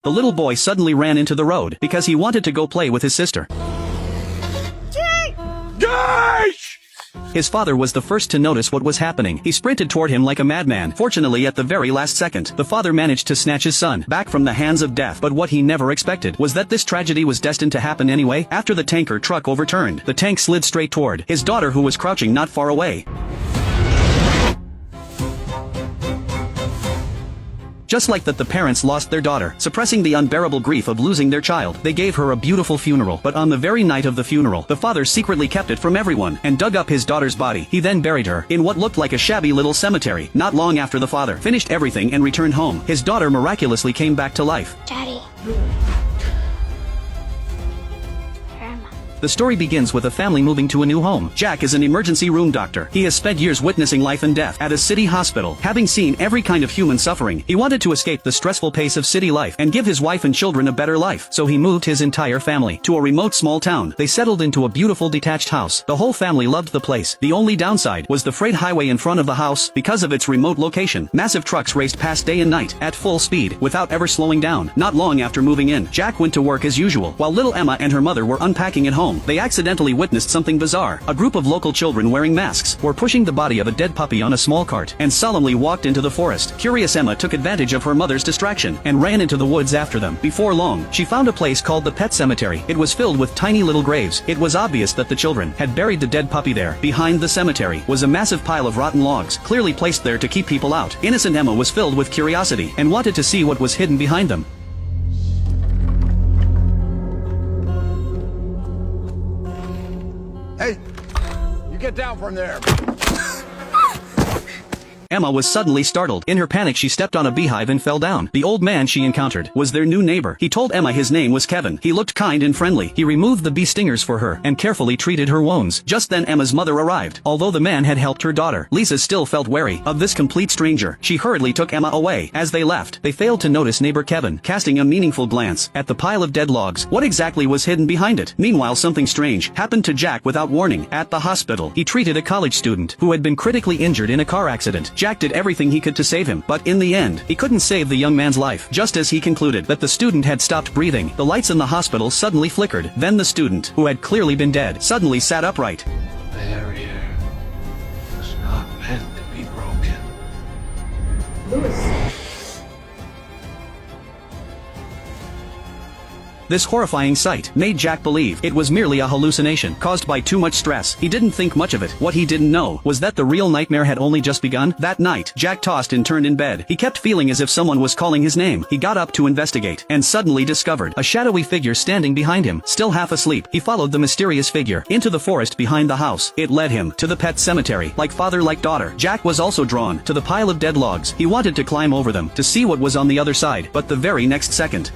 The little boy suddenly ran into the road because he wanted to go play with his sister. His father was the first to notice what was happening. He sprinted toward him like a madman. Fortunately, at the very last second, the father managed to snatch his son back from the hands of death. But what he never expected was that this tragedy was destined to happen anyway. After the tanker truck overturned, the tank slid straight toward his daughter, who was crouching not far away. Just like that, the parents lost their daughter. Suppressing the unbearable grief of losing their child, they gave her a beautiful funeral. But on the very night of the funeral, the father secretly kept it from everyone and dug up his daughter's body. He then buried her in what looked like a shabby little cemetery. Not long after the father finished everything and returned home, his daughter miraculously came back to life. Daddy. The story begins with a family moving to a new home. Jack is an emergency room doctor. He has spent years witnessing life and death at a city hospital. Having seen every kind of human suffering, he wanted to escape the stressful pace of city life and give his wife and children a better life. So he moved his entire family to a remote small town. They settled into a beautiful detached house. The whole family loved the place. The only downside was the freight highway in front of the house. Because of its remote location, massive trucks raced past day and night at full speed without ever slowing down. Not long after moving in, Jack went to work as usual. While little Emma and her mother were unpacking at home, they accidentally witnessed something bizarre. A group of local children wearing masks were pushing the body of a dead puppy on a small cart and solemnly walked into the forest. Curious Emma took advantage of her mother's distraction and ran into the woods after them. Before long, she found a place called the Pet Cemetery. It was filled with tiny little graves. It was obvious that the children had buried the dead puppy there. Behind the cemetery was a massive pile of rotten logs, clearly placed there to keep people out. Innocent Emma was filled with curiosity and wanted to see what was hidden behind them. Hey, you get down from there. Emma was suddenly startled. In her panic, she stepped on a beehive and fell down. The old man she encountered was their new neighbor. He told Emma his name was Kevin. He looked kind and friendly. He removed the bee stingers for her and carefully treated her wounds. Just then Emma's mother arrived. Although the man had helped her daughter, Lisa still felt wary of this complete stranger. She hurriedly took Emma away. As they left, they failed to notice neighbor Kevin casting a meaningful glance at the pile of dead logs. What exactly was hidden behind it? Meanwhile, something strange happened to Jack without warning. At the hospital, he treated a college student who had been critically injured in a car accident. Jack did everything he could to save him, but in the end, he couldn't save the young man's life. Just as he concluded that the student had stopped breathing, the lights in the hospital suddenly flickered. Then the student, who had clearly been dead, suddenly sat upright. The barrier was not meant to be broken. This horrifying sight made Jack believe it was merely a hallucination caused by too much stress. He didn't think much of it. What he didn't know was that the real nightmare had only just begun. That night, Jack tossed and turned in bed. He kept feeling as if someone was calling his name. He got up to investigate and suddenly discovered a shadowy figure standing behind him. Still half asleep, he followed the mysterious figure into the forest behind the house. It led him to the pet cemetery. Like father, like daughter, Jack was also drawn to the pile of dead logs. He wanted to climb over them to see what was on the other side, but the very next second,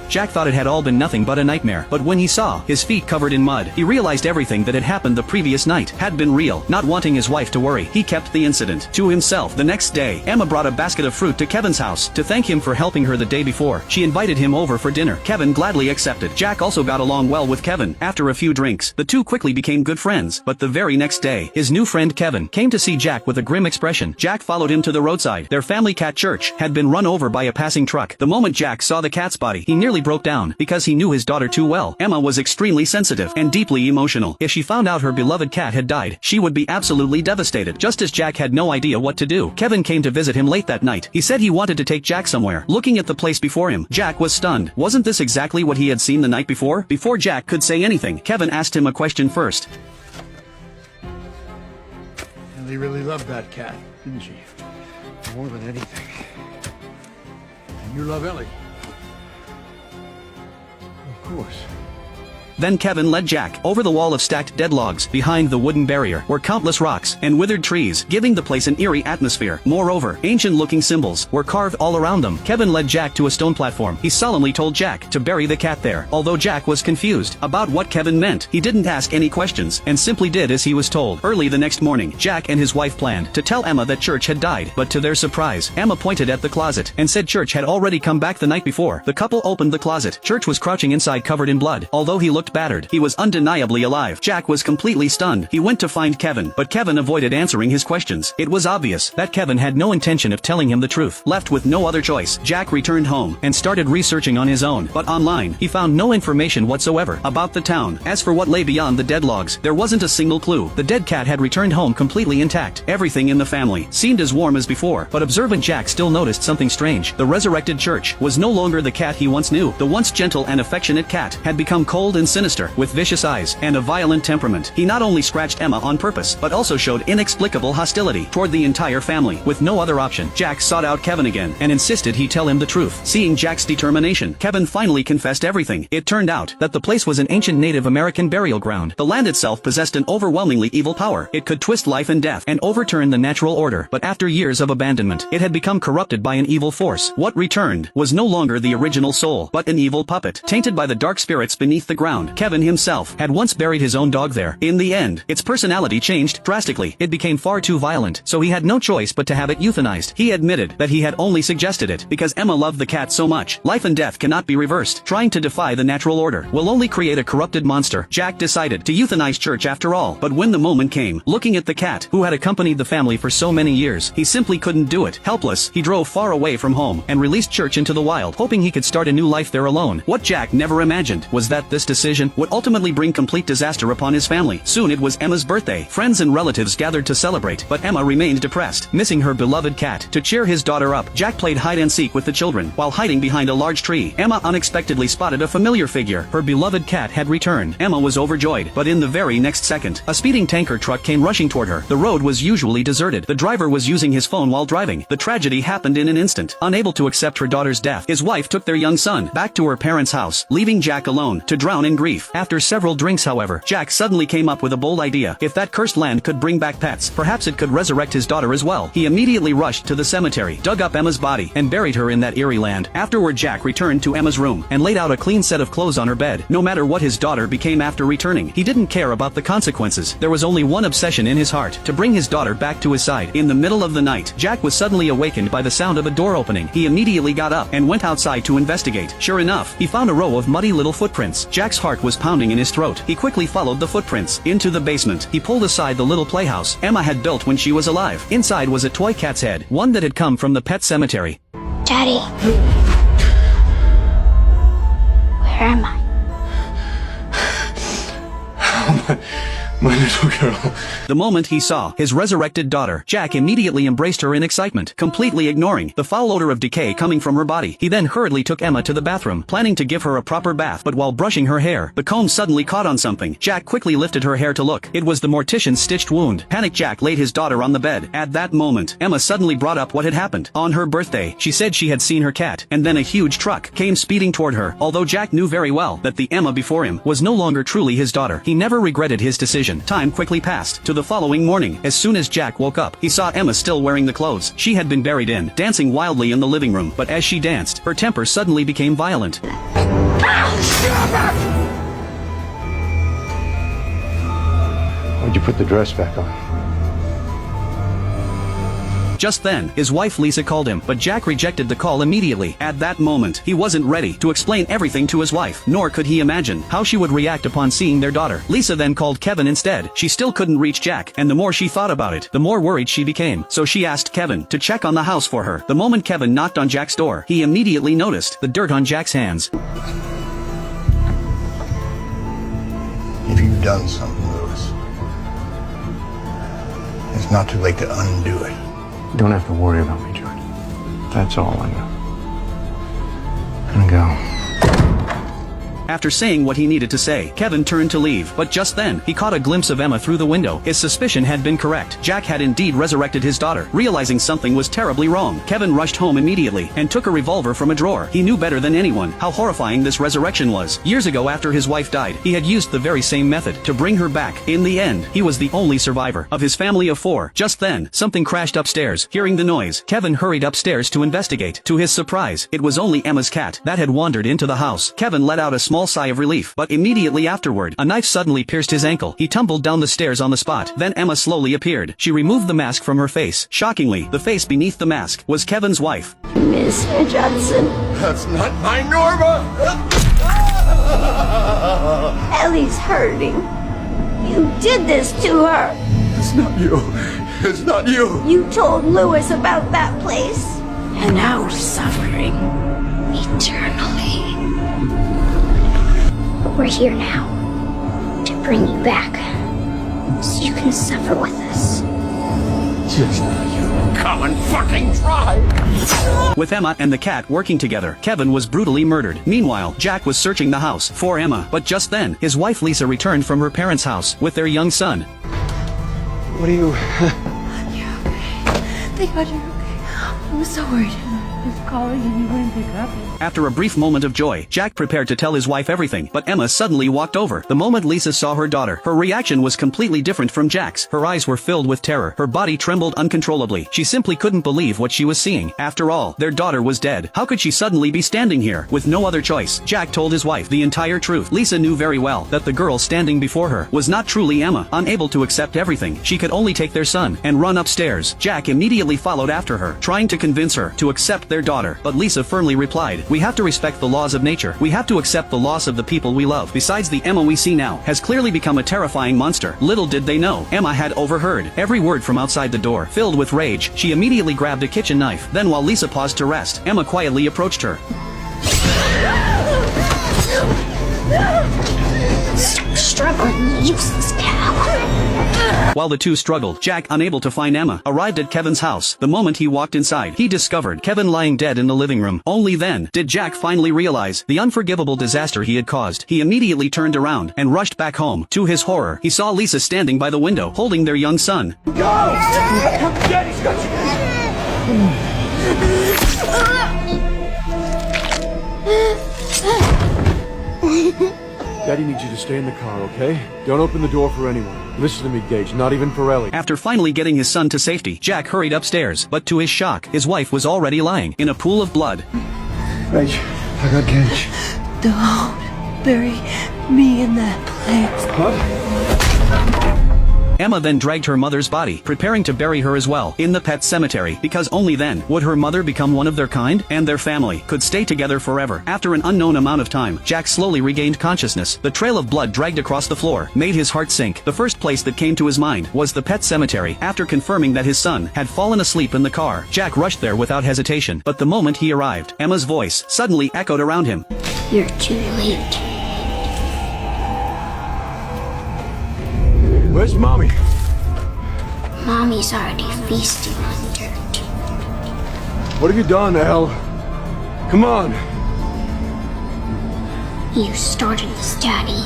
Jack thought it had all been nothing but a nightmare, but when he saw his feet covered in mud, he realized everything that had happened the previous night had been real. Not wanting his wife to worry, he kept the incident to himself. The next day, Emma brought a basket of fruit to Kevin's house to thank him for helping her the day before. She invited him over for dinner. Kevin gladly accepted. Jack also got along well with Kevin. After a few drinks, the two quickly became good friends. But the very next day, his new friend Kevin came to see Jack with a grim expression. Jack followed him to the roadside. Their family cat Church had been run over by a passing truck. The moment Jack saw the cat's body, he nearly broke down because he knew his daughter too well. Emma was extremely sensitive and deeply emotional. If she found out her beloved cat had died, she would be absolutely devastated. Just as Jack had no idea what to do, Kevin came to visit him late that night. He said he wanted to take Jack somewhere. Looking at the place before him, Jack was stunned. Wasn't this exactly what he had seen the night before? Before Jack could say anything, Kevin asked him a question first. Ellie really loved that cat, didn't she? More than anything. And you love Ellie. Of course. Then Kevin led Jack over the wall of stacked dead logs. Behind the wooden barrier were countless rocks and withered trees, giving the place an eerie atmosphere. Moreover, ancient-looking symbols were carved all around them. Kevin led Jack to a stone platform. He solemnly told Jack to bury the cat there. Although Jack was confused about what Kevin meant, he didn't ask any questions and simply did as he was told. Early the next morning, Jack and his wife planned to tell Emma that Church had died, but to their surprise, Emma pointed at the closet and said Church had already come back the night before. The couple opened the closet. Church was crouching inside, covered in blood. Although he looked looked battered. He was undeniably alive. Jack was completely stunned. He went to find Kevin, but Kevin avoided answering his questions. It was obvious that Kevin had no intention of telling him the truth. Left with no other choice, Jack returned home and started researching on his own, but online, he found no information whatsoever about the town. As for what lay beyond the dead logs, there wasn't a single clue. The dead cat had returned home completely intact. Everything in the family seemed as warm as before, but observant Jack still noticed something strange. The resurrected Church was no longer the cat he once knew. The once gentle and affectionate cat had become cold and sinister, with vicious eyes and a violent temperament. He not only scratched Emma on purpose, but also showed inexplicable hostility toward the entire family. With no other option, Jack sought out Kevin again and insisted he tell him the truth. Seeing Jack's determination, Kevin finally confessed everything. It turned out that the place was an ancient Native American burial ground. The land itself possessed an overwhelmingly evil power. It could twist life and death and overturn the natural order, but after years of abandonment, it had become corrupted by an evil force. What returned was no longer the original soul, but an evil puppet, tainted by the dark spirits beneath the ground. Kevin himself had once buried his own dog there. In the end, its personality changed drastically. It became far too violent, so he had no choice but to have it euthanized. He admitted that he had only suggested it because Emma loved the cat so much. Life and death cannot be reversed. Trying to defy the natural order will only create a corrupted monster. Jack decided to euthanize Church after all, but when the moment came, looking at the cat, who had accompanied the family for so many years, he simply couldn't do it. Helpless, he drove far away from home and released Church into the wild, hoping he could start a new life there alone. What Jack never imagined was that this decision would ultimately bring complete disaster upon his family. Soon it was Emma's birthday. Friends and relatives gathered to celebrate, but Emma remained depressed, missing her beloved cat. To cheer his daughter up, Jack played hide and seek with the children. While hiding behind a large tree, Emma unexpectedly spotted a familiar figure. Her beloved cat had returned. Emma was overjoyed, but in the very next second, a speeding tanker truck came rushing toward her. The road was usually deserted. The driver was using his phone while driving. The tragedy happened in an instant. Unable to accept her daughter's death, his wife took their young son back to her parents' house, leaving Jack alone to drown in grief. After several drinks, however, Jack suddenly came up with a bold idea. If that cursed land could bring back pets, perhaps it could resurrect his daughter as well. He immediately rushed to the cemetery, dug up Emma's body, and buried her in that eerie land. Afterward, Jack returned to Emma's room and laid out a clean set of clothes on her bed. No matter what his daughter became after returning, he didn't care about the consequences. There was only one obsession in his heart: to bring his daughter back to his side. In the middle of the night, Jack was suddenly awakened by the sound of a door opening. He immediately got up and went outside to investigate. Sure enough, he found a row of muddy little footprints. Jack's heart was pounding in his throat. He quickly followed the footprints into the basement. He pulled aside the little playhouse Emma had built when she was alive. Inside was a toy cat's head, one that had come from the pet cemetery. Daddy, where am I? My little girl. The moment he saw his resurrected daughter, Jack immediately embraced her in excitement, completely ignoring the foul odor of decay coming from her body. He then hurriedly took Emma to the bathroom, planning to give her a proper bath, but while brushing her hair, the comb suddenly caught on something. Jack quickly lifted her hair to look. It was the mortician's stitched wound. Panicked Jack laid his daughter on the bed. At that moment, Emma suddenly brought up what had happened. On her birthday, she said she had seen her cat, and then a huge truck came speeding toward her. Although Jack knew very well that the Emma before him was no longer truly his daughter, he never regretted his decision. Time quickly passed to the following morning. As soon as Jack woke up, he saw Emma still wearing the clothes she had been buried in, dancing wildly in the living room. But as she danced, her temper suddenly became violent. Why'd you put the dress back on? Just then, his wife Lisa called him, but Jack rejected the call immediately. At that moment, he wasn't ready to explain everything to his wife, nor could he imagine how she would react upon seeing their daughter. Lisa then called Kevin instead. She still couldn't reach Jack, and the more she thought about it, the more worried she became. So she asked Kevin to check on the house for her. The moment Kevin knocked on Jack's door, he immediately noticed the dirt on Jack's hands. If you've done something, Lewis, it's not too late to undo it. You don't have to worry about me, George. That's all I know. I'm gonna go. After saying what he needed to say, Kevin turned to leave, but just then, he caught a glimpse of Emma through the window. His suspicion had been correct. Jack had indeed resurrected his daughter. Realizing something was terribly wrong, Kevin rushed home immediately and took a revolver from a drawer. He knew better than anyone how horrifying this resurrection was. Years ago, after his wife died, he had used the very same method to bring her back. In the end, he was the only survivor of his family of 4. Just then, something crashed upstairs. Hearing the noise, Kevin hurried upstairs to investigate. To his surprise, it was only Emma's cat that had wandered into the house. Kevin let out a small sigh of relief, but immediately afterward, a knife suddenly pierced his ankle. He tumbled down the stairs on the spot. Then Emma slowly appeared. She removed the mask from her face. Shockingly, the face beneath the mask was Kevin's wife. Mr. Johnson. That's not my Norma! Ellie's hurting. You did this to her. It's not you. It's not you. You told Lewis about that place. And now we're suffering. Eternally. But we're here now. To bring you back. So you can suffer with us. Just come and fucking try. With Emma and the cat working together, Kevin was brutally murdered. Meanwhile, Jack was searching the house for Emma, but just then, his wife Lisa returned from her parents' house with their young son. What are you... Thank God you're okay. I was so worried. I was calling and you wouldn't pick up. After a brief moment of joy, Jack prepared to tell his wife everything, but Emma suddenly walked over. The moment Lisa saw her daughter, her reaction was completely different from Jack's. Her eyes were filled with terror. Her body trembled uncontrollably. She simply couldn't believe what she was seeing. After all, their daughter was dead. How could she suddenly be standing here? With no other choice, Jack told his wife the entire truth. Lisa knew very well that the girl standing before her was not truly Emma. Unable to accept everything, she could only take their son and run upstairs. Jack immediately followed after her, trying to convince her to accept their daughter, but Lisa firmly replied, "We have to respect the laws of nature. We have to accept the loss of the people we love. Besides, the Emma we see now has clearly become a terrifying monster." Little did they know, Emma had overheard every word from outside the door. Filled with rage, she immediately grabbed a kitchen knife. Then while Lisa paused to rest, Emma quietly approached her. Stop struggling, you useless cow. While the two struggled, Jack, unable to find Emma, arrived at Kevin's house. The moment he walked inside, he discovered Kevin lying dead in the living room. Only then did Jack finally realize the unforgivable disaster he had caused. He immediately turned around and rushed back home. To his horror, he saw Lisa standing by the window, holding their young son. Go! Daddy's got you. Daddy needs you to stay in the car, okay? Don't open the door for anyone. Listen to me, Gage, not even for Ellie. After finally getting his son to safety, Jack hurried upstairs, but to his shock, his wife was already lying in a pool of blood. Gage, I got Gage. Don't bury me in that place. What? Emma then dragged her mother's body, preparing to bury her as well, in the pet cemetery, because only then would her mother become one of their kind, and their family could stay together forever. After an unknown amount of time, Jack slowly regained consciousness. The trail of blood dragged across the floor made his heart sink. The first place that came to his mind was the pet cemetery. After confirming that his son had fallen asleep in the car, Jack rushed there without hesitation. But the moment he arrived, Emma's voice suddenly echoed around him. You're too late. Where's Mommy? Mommy's already feasting on dirt. What have you done, Elle? Come on. You started this, Daddy.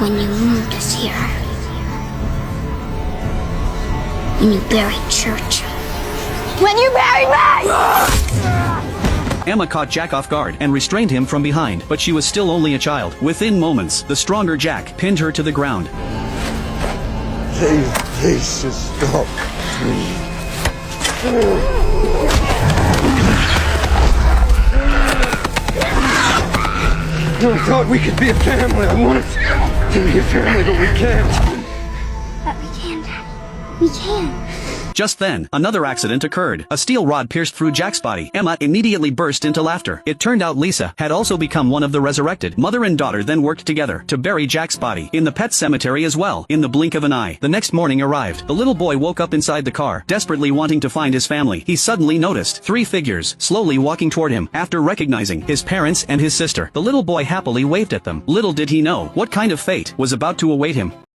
When you moved us here. When you buried Church. When you buried me! Emma caught Jack off guard and restrained him from behind, but she was still only a child. Within moments, the stronger Jack pinned her to the ground. Please, just stop. I thought we could be a family. I wanted to be a family, but we can't. But we can, Daddy. We can. Just then, another accident occurred. A steel rod pierced through Jack's body. Emma immediately burst into laughter. It turned out Lisa had also become one of the resurrected. Mother and daughter then worked together to bury Jack's body in the pet cemetery as well. In the blink of an eye, the next morning arrived. The little boy woke up inside the car, desperately wanting to find his family. He suddenly noticed 3 figures slowly walking toward him. After recognizing his parents and his sister, the little boy happily waved at them. Little did he know what kind of fate was about to await him.